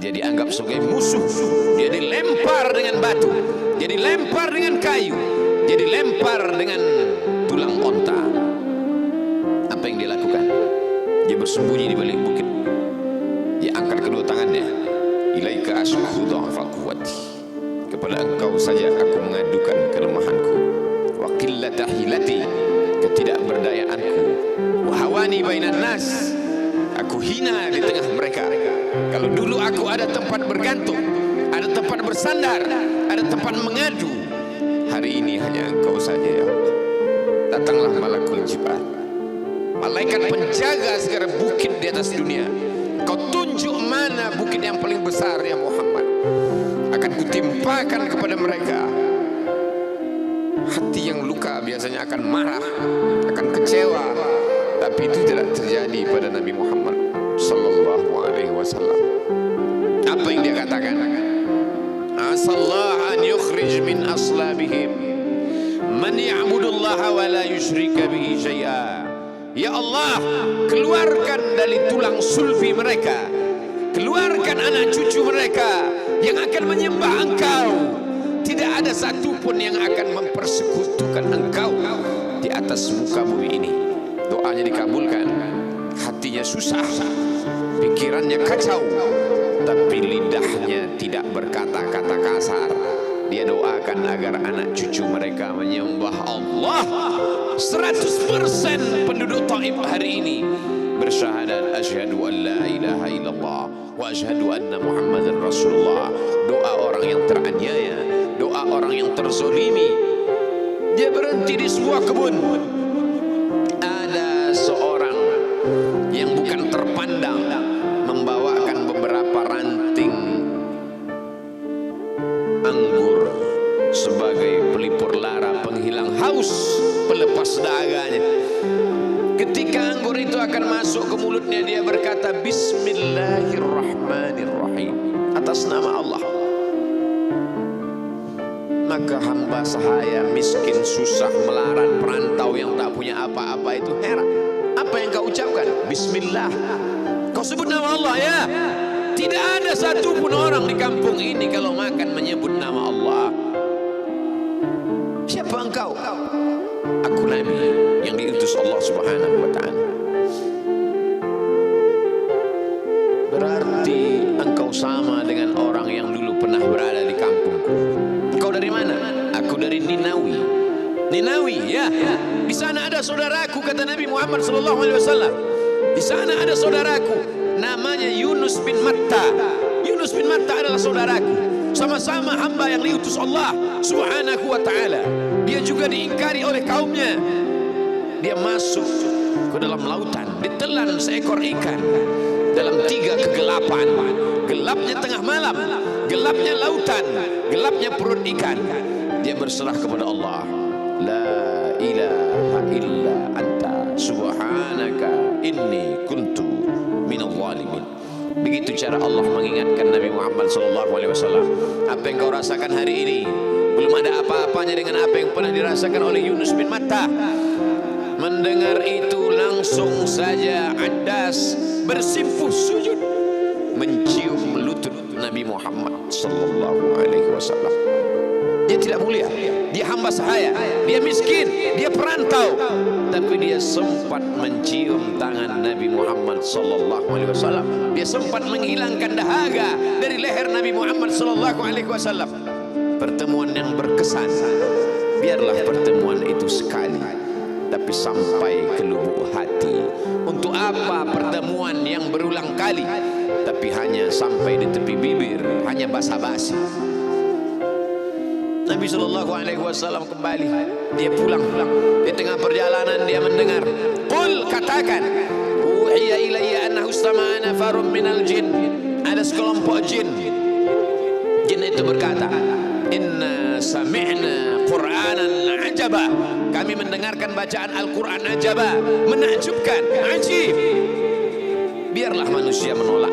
Dia dianggap sebagai musuh. Dia dilempar dengan batu, dia dilempar dengan kayu, dia dilempar dengan tulang onta. Apa yang dia lakukan? Dia bersembunyi di balik bukit. Dia angkat kedua tangannya. Ilaika asyku dha'fa quwwati. Kepada engkau saja aku mengadukan kelemahanku. Wa qillata hilati, ketidakberdayaanku. Wa hawani bainan nas, aku hina di tengah mereka. Kalau dulu aku ada tempat bergantung, ada tempat bersandar, ada tempat mengadu, hari ini hanya engkau saja ya Allah. Datanglah malakul jibal, malaikat penjaga segala bukit di atas dunia. Kau tunjuk mana bukit yang paling besar ya Muhammad, akan kutimpakan kepada mereka. Hati yang luka biasanya akan marah, akan kecewa, tapi itu tidak terjadi pada Nabi Muhammad sallallahu alaihi wasallam. Apa yang dia katakan? Asallahu an yukhrij min aslabihim man ya'budullaha wa la yusyrika bihi syai'a. Ya Allah, keluarkan dari tulang sulbi mereka, keluarkan anak cucu mereka yang akan menyembah Engkau. Tidak ada satupun yang akan mempersekutukan Engkau di atas muka bumi ini. Doanya dikabulkan, hatinya susah, pikirannya kacau, tapi lidahnya tidak berkata-kata kasar. Dia doakan agar anak cucu mereka menyembah Allah. 100% penduduk Taif hari ini bersyahadat asyhadu an la ilaha illallah wa asyhadu anna Muhammadar Rasulullah. Doa orang yang teraniaya, doa orang yang terzolimi. Dia berhenti di sebuah kebun. Ada seorang yang bukan terpandang membawakan beberapa ranting anggur sebagai pelipur lara, penghilang haus, pelepas dahaganya. Ketika anggur itu akan masuk ke mulutnya, dia berkata Bismillahirrahmanirrahim, atas nama Allah. Maka hamba sahaya miskin, susah, melarat, perantau yang tak punya apa-apa itu heran. Apa yang kau ucapkan? Bismillah. Kau sebut nama Allah ya. Tidak ada satupun orang di kampung ini kalau makan menyebut nama Allah. Siapa engkau? Aku Nabi yang diutus Allah Subhanahu wa ta'ala. Berarti engkau sama dengan orang yang dulu pernah berada di kampungku. Engkau dari mana? Aku dari Ninawi. Ninawi ya. Di sana ada saudaraku, kata Nabi Muhammad sallallahu alaihi wasallam. Di sana ada saudaraku namanya Yunus bin Matta. Yunus bin Matta adalah saudaraku. Sama-sama hamba yang diutus Allah Subhanahu wa ta'ala. Dia juga diingkari oleh kaumnya. Dia masuk ke dalam lautan, ditelan seekor ikan dalam 3 kegelapan. Gelapnya tengah malam, gelapnya lautan, gelapnya perut ikan. Dia berserah kepada Allah. La ilaha illa anta subhanaka inni kuntu minal zalimin. Begitu cara Allah mengingatkan Nabi Muhammad SAW. Apa yang kau rasakan hari ini belum ada apa-apanya dengan apa yang pernah dirasakan oleh Yunus bin Matta. Mendengar itu langsung saja Adas bersimpuh sujud mencium lutut Nabi Muhammad SAW. Dia tidak mulia, dia hamba sahaya, dia miskin, dia perantau, tapi dia sempat mencium tangan Nabi Muhammad SAW. Dia sempat menghilangkan dahaga dari leher Nabi Muhammad SAW. Pertemuan yang berkesan. Biarlah pertemuan itu sekali, tapi sampai ke lubuk hati. Untuk apa pertemuan yang berulang kali, tapi hanya sampai di tepi bibir, hanya basa-basi. Nabi SAW kembali, dia pulang. Di tengah perjalanan dia mendengar, qul, katakan, uhiya ilayya annahu istama'a nafarun minal jin. Ada sekelompok jin. Jin itu berkata, inna sami'na qur'anan ajaba. Kami mendengarkan bacaan Al-Quran ajaba, menakjubkan, ajib. Biarlah manusia menolak,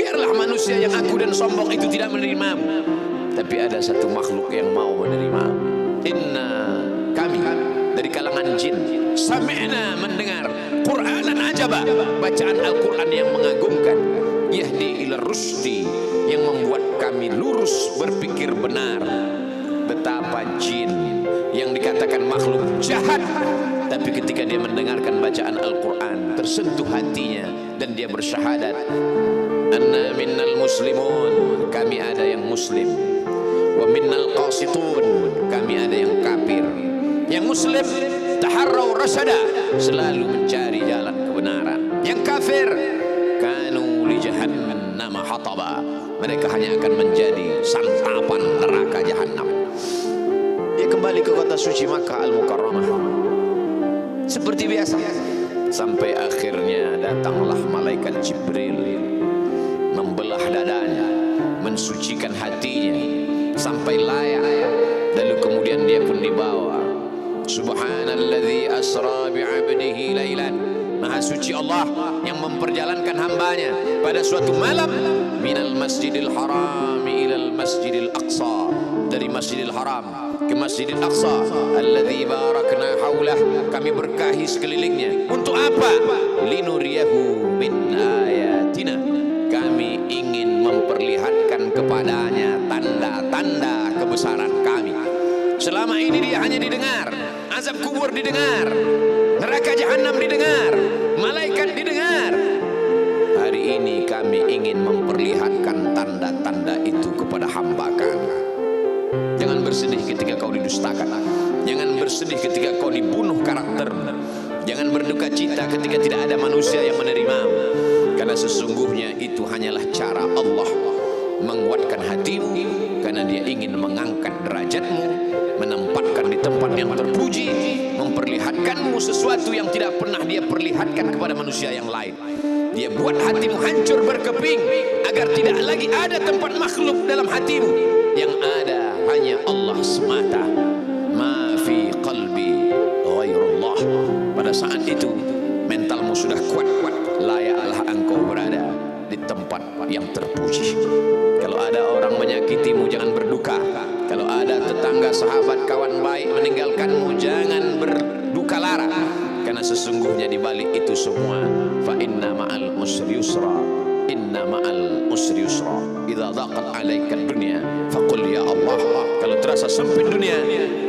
biarlah manusia yang aku dan sombong itu tidak menerimamu, tapi ada satu makhluk yang mau menerima. Inna, kami dari kalangan jin, sami'na, mendengar Qur'anan ajaba, bacaan Al-Quran yang mengagumkan. yahdi ila rusdi, yang membuat kami lurus berpikir benar. Betapa jin yang dikatakan makhluk jahat, tapi ketika dia mendengarkan bacaan Al-Quran tersentuh hatinya dan dia bersyahadat, anna minnal muslimun, kami ada yang muslim, wa minnal qasitun, kami ada yang kafir. Yang muslim taharraw rasyada, selalu mencari jalan kebenaran. Yang kafir kanu li jahannam hataba, mereka hanya akan menjadi santapan neraka jahanam. Dia kembali ke kota suci Makkah Al-Mukarramah seperti biasa, sampai akhirnya datanglah malaikat Jibril membelah dadanya, mensucikan hatinya sampai layak. Lalu kemudian dia pun dibawa. Subhanalladzi asra bi'abdihi lailan, maha suci Allah yang memperjalankan hambanya pada suatu malam, minal masjidil haram ilal masjidil aqsa, dari masjidil haram ke masjidil aqsa, alladzi barakna haulah, kami berkahi sekelilingnya. Untuk apa? Linuriyahu min ayatina, kami ingin memperlihatkan kepadanya tanda-tanda kebesaran kami. Selama ini dia hanya didengar, azab kubur didengar, neraka jahanam didengar, malaikat didengar. Hari ini kami ingin memperlihatkan tanda-tanda itu kepada hamba kami. Jangan bersedih ketika kau didustakan, jangan bersedih ketika kau dibunuh karakter, jangan berduka cita ketika tidak ada manusia yang menerimamu, karena sesungguhnya itu hanyalah cara Allah menguatkan hatimu, karena dia ingin mengangkat derajatmu, menempatkan di tempat yang terpuji, memperlihatkanmu sesuatu yang tidak pernah dia perlihatkan kepada manusia yang lain. Dia buat hatimu hancur berkeping agar tidak lagi ada tempat makhluk dalam hatimu, yang ada hanya Allah semata. Ma fi qalbi ghairullah. Pada saat itu mentalmu sudah kuat, layaklah engkau berada di tempat yang terpuji. Kalau ada orang menyakitimu, jangan berduka. Kalau ada tetangga, sahabat, kawan baik meninggalkanmu, jangan berduka lara, karena sesungguhnya di balik itu semua, fa inna ma'al usri yusra, inna ma'al usri yusra. Idza daqat 'alaika dunya faqul ya Allah. Kalau terasa sempit dunia,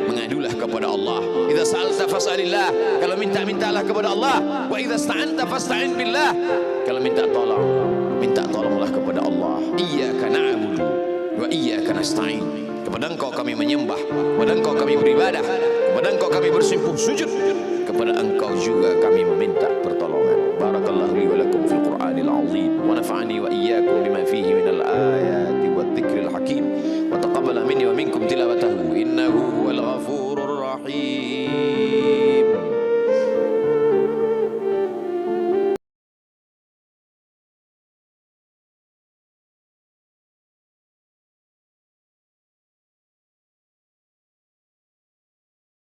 mengadulah kepada Allah. Idza sa'alta fas'alillah, kalau minta-mintalah kepada Allah. Wa idza sta'anta fasta'in billah, kalau minta tolong, minta tolonglah kepada Allah. Iyyaka na'budu wa iyyaka nasta'in, kepada Engkau kami menyembah, kepada Engkau kami beribadah, kepada Engkau kami bersimpuh sujud, kepada Engkau juga kami meminta pertolongan. Barakallahu li wa lakum fil Qur'anil azim, wa nafa'ani wa iyyakum bima fihi minal ayati wad dzikril hakim, wa taqabbala minni wa minkum tilawatahu innahu huwal ghafurur rahim.